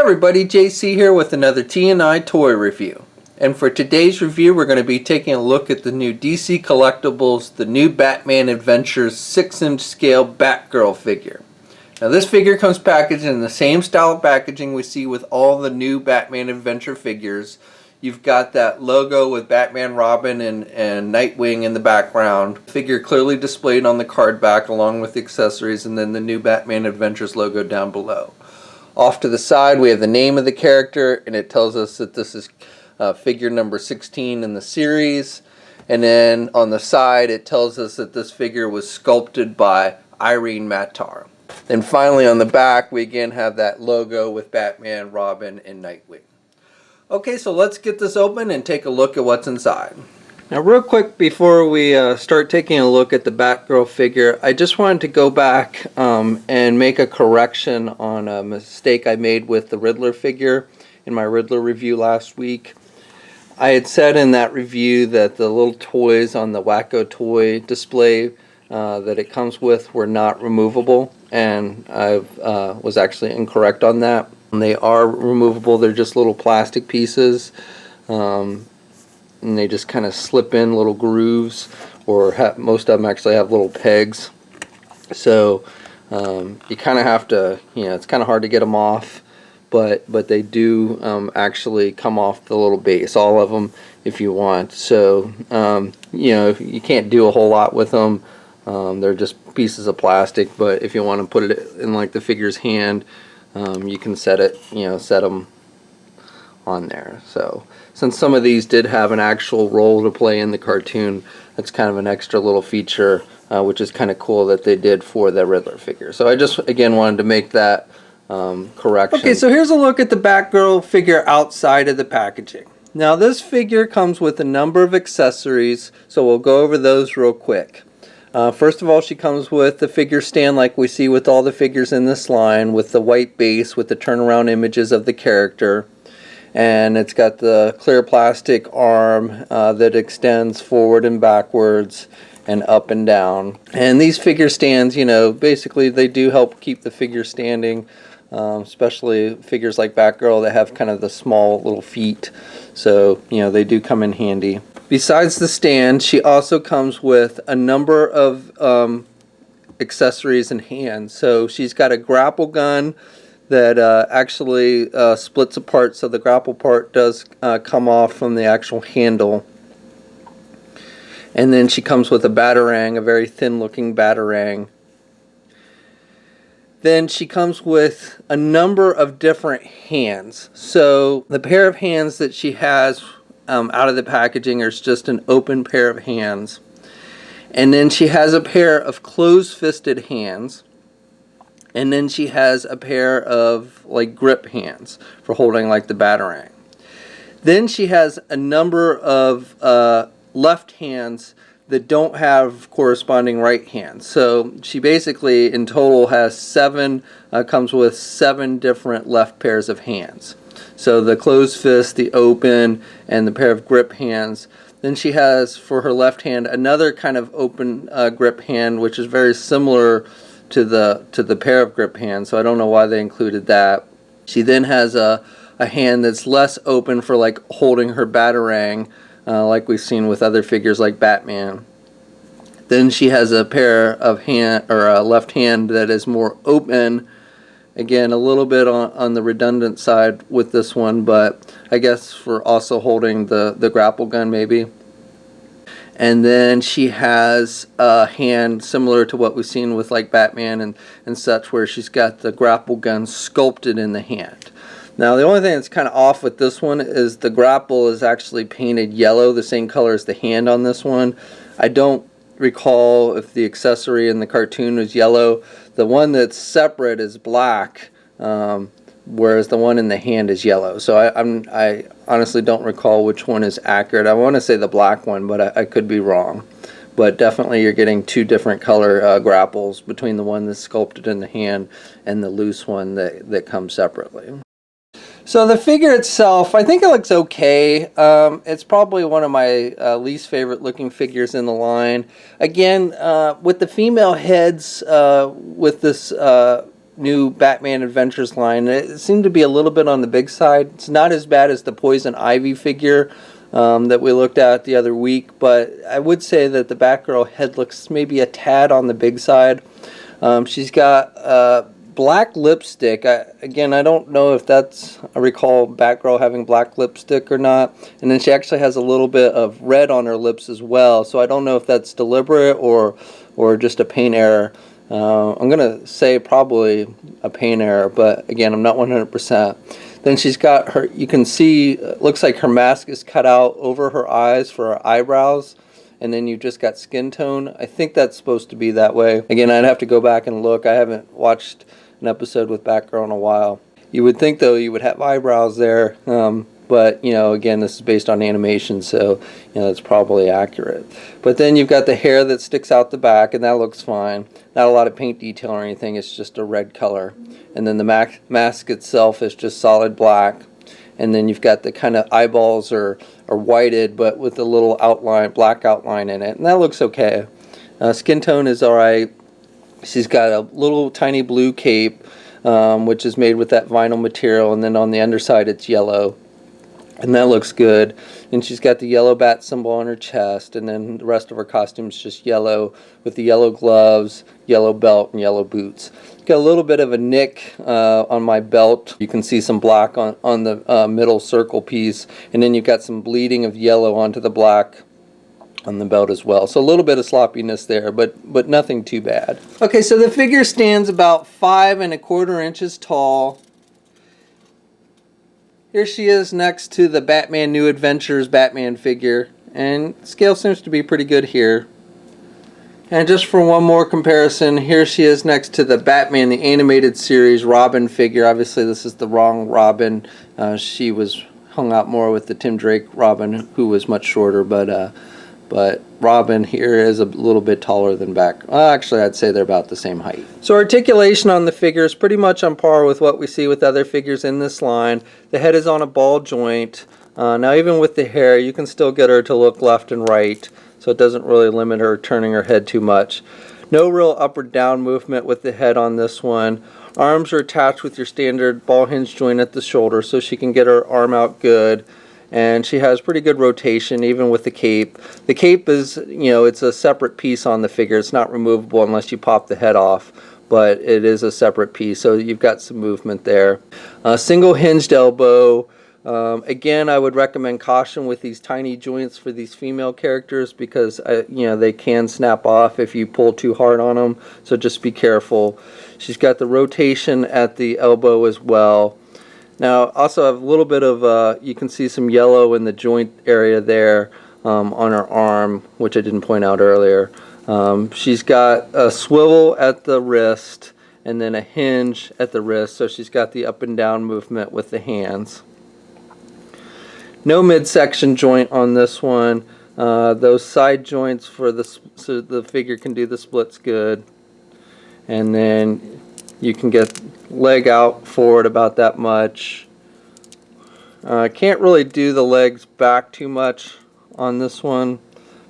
everybody, JC here with another T&I toy review. And for today's review, we're going to be taking a look at the new DC Collectibles, the new Batman Adventures 6-inch scale Batgirl figure. Now this figure comes packaged in the same style of packaging we see with all the new Batman Adventure figures. You've got that logo with Batman, Robin, and Nightwing in the background. Figure clearly displayed on the card back along with the accessories, and then the new Batman Adventures logo down below. Off to the side we have the name of the character, and it tells us that this is figure number 16 in the series. And then on the side it tells us that this figure was sculpted by Irene Mattar. Then finally on the back we again have that logo with Batman, Robin, and Nightwing. Okay, so let's get this open and take a look at what's inside. Now real quick before we start taking a look at the Batgirl figure, I just wanted to go back and make a correction on a mistake I made with the Riddler figure in my Riddler review last week. I had said in that review that the little toys on the Wacko toy display that it comes with were not removable, and I was actually incorrect on that. They are removable. They're just little plastic pieces, and they just kind of slip in little grooves, or most of them actually have little pegs. So you kind of have to, it's kind of hard to get them off, but they do actually come off the little base, all of them, if you want. So you can't do a whole lot with them. They're just pieces of plastic, but if you want to put it in like the figure's hand, you can set them on there. So since some of these did have an actual role to play in the cartoon, that's kind of an extra little feature, which is kind of cool that they did for the Riddler figure. So I just again wanted to make that correction. Okay, so here's a look at the Batgirl figure outside of the packaging. Now this figure comes with a number of accessories, so we'll go over those real quick. First of all, she comes with the figure stand like we see with all the figures in this line, with the white base with the turnaround images of the character. And it's got the clear plastic arm that extends forward and backwards and up and down. And these figure stands, basically they do help keep the figure standing, especially figures like Batgirl that have kind of the small little feet. So, they do come in handy. Besides the stand, she also comes with a number of accessories and hands. So she's got a grapple gun that actually splits apart, so the grapple part does come off from the actual handle. And then she comes with a batarang, a very thin looking batarang. Then she comes with a number of different hands. So the pair of hands that she has out of the packaging is just an open pair of hands. And then she has a pair of closed-fisted hands. And then she has a pair of grip hands for holding like the batarang. Then she has a number of left hands that don't have corresponding right hands. So she basically in total has comes with 7 different left pairs of hands. So the closed fist, the open, and the pair of grip hands. Then she has for her left hand another kind of open grip hand, which is very similar to the pair of grip hands. So I don't know why they included that. She then has a hand that's less open for holding her batarang, like we've seen with other figures like Batman. Then she has a pair of a left hand that is more open. Again, a little bit on the redundant side with this one, but I guess for also holding the grapple gun maybe. And then she has a hand similar to what we've seen with Batman and such, where she's got the grapple gun sculpted in the hand. Now the only thing that's kind of off with this one is the grapple is actually painted yellow, the same color as the hand on this one. I don't recall if the accessory in the cartoon was yellow. The one that's separate is black, whereas the one in the hand is yellow. So I honestly don't recall which one is accurate. I want to say the black one, but I could be wrong. But definitely you're getting 2 different color grapples between the one that's sculpted in the hand and the loose one that comes separately. So the figure itself, I think it looks okay. It's probably one of my least favorite looking figures in the line. Again, with the female heads with this new Batman Adventures line. It seemed to be a little bit on the big side. It's not as bad as the Poison Ivy figure that we looked at the other week, but I would say that the Batgirl head looks maybe a tad on the big side. She's got black lipstick. Again, I don't know if that's, I recall Batgirl having black lipstick or not. And then she actually has a little bit of red on her lips as well. So I don't know if that's deliberate or just a paint error. I'm going to say probably a paint error, but again, I'm not 100%. Then she's got her, you can see, looks like her mask is cut out over her eyes for her eyebrows. And then you've just got skin tone. I think that's supposed to be that way. Again, I'd have to go back and look. I haven't watched an episode with Batgirl in a while. You would think, though, you would have eyebrows there. But, you know, again, this is based on animation, so, you know, it's probably accurate. But then you've got the hair that sticks out the back, and that looks fine. Not a lot of paint detail or anything. It's just a red color. And then the mask itself is just solid black. And then you've got the kind of eyeballs are whited, but with a little outline, black outline in it. And that looks okay. Skin tone is alright. She's got a little tiny blue cape, which is made with that vinyl material. And then on the underside, it's yellow. And that looks good. And she's got the yellow bat symbol on her chest. And then the rest of her costume is just yellow with the yellow gloves, yellow belt, and yellow boots. Got a little bit of a nick on my belt. You can see some black on the middle circle piece. And then you've got some bleeding of yellow onto the black on the belt as well. So a little bit of sloppiness there, but nothing too bad. Okay, so the figure stands about 5 1/4 inches tall. Here she is next to the Batman New Adventures Batman figure, and scale seems to be pretty good here. And just for one more comparison, here she is next to the Batman the Animated Series Robin figure. Obviously this is the wrong Robin. She was hung out more with the Tim Drake Robin, who was much shorter, but Robin here is a little bit taller than actually I'd say they're about the same height. So articulation on the figure is pretty much on par with what we see with other figures in this line. The head is on a ball joint. Now even with the hair, you can still get her to look left and right, so it doesn't really limit her turning her head too much. No real up or down movement with the head on this one. Arms are attached with your standard ball hinge joint at the shoulder, so she can get her arm out good. And she has pretty good rotation even with the cape. The cape is, you know, it's a separate piece on the figure. It's not removable unless you pop the head off, but it is a separate piece, so you've got some movement there. Single hinged elbow. Again, I would recommend caution with these tiny joints for these female characters because, you know, they can snap off if you pull too hard on them, so just be careful. She's got the rotation at the elbow as well. Now, also have a little bit of, you can see some yellow in the joint area there on her arm, which I didn't point out earlier. She's got a swivel at the wrist and then a hinge at the wrist, so she's got the up and down movement with the hands. No midsection joint on this one. Those side joints for so the figure can do the splits good. And then you can get leg out forward about that much. Can't really do the legs back too much on this one,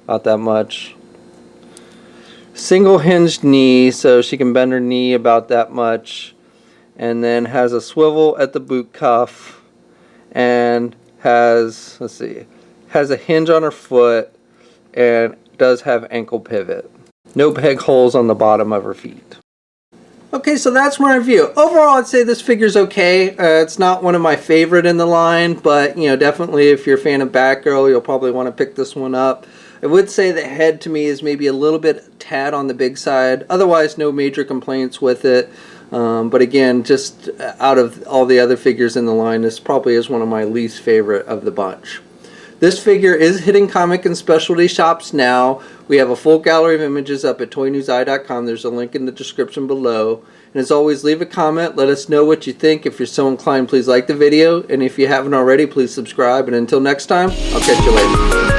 about that much. Single hinged knee, so she can bend her knee about that much, and then has a swivel at the boot cuff, and has, let's see, has a hinge on her foot, and does have ankle pivot. No peg holes on the bottom of her feet. Okay, so that's my review. Overall, I'd say this figure's okay. It's not one of my favorite in the line, but, you know, definitely if you're a fan of Batgirl, you'll probably want to pick this one up. I would say the head to me is maybe a little bit tad on the big side. Otherwise, no major complaints with it. But again, just out of all the other figures in the line, this probably is one of my least favorite of the bunch. This figure is hitting comic and specialty shops now. We have a full gallery of images up at toynewseye.com. There's a link in the description below. And as always, leave a comment. Let us know what you think. If you're so inclined, please like the video. And if you haven't already, please subscribe. And until next time, I'll catch you later.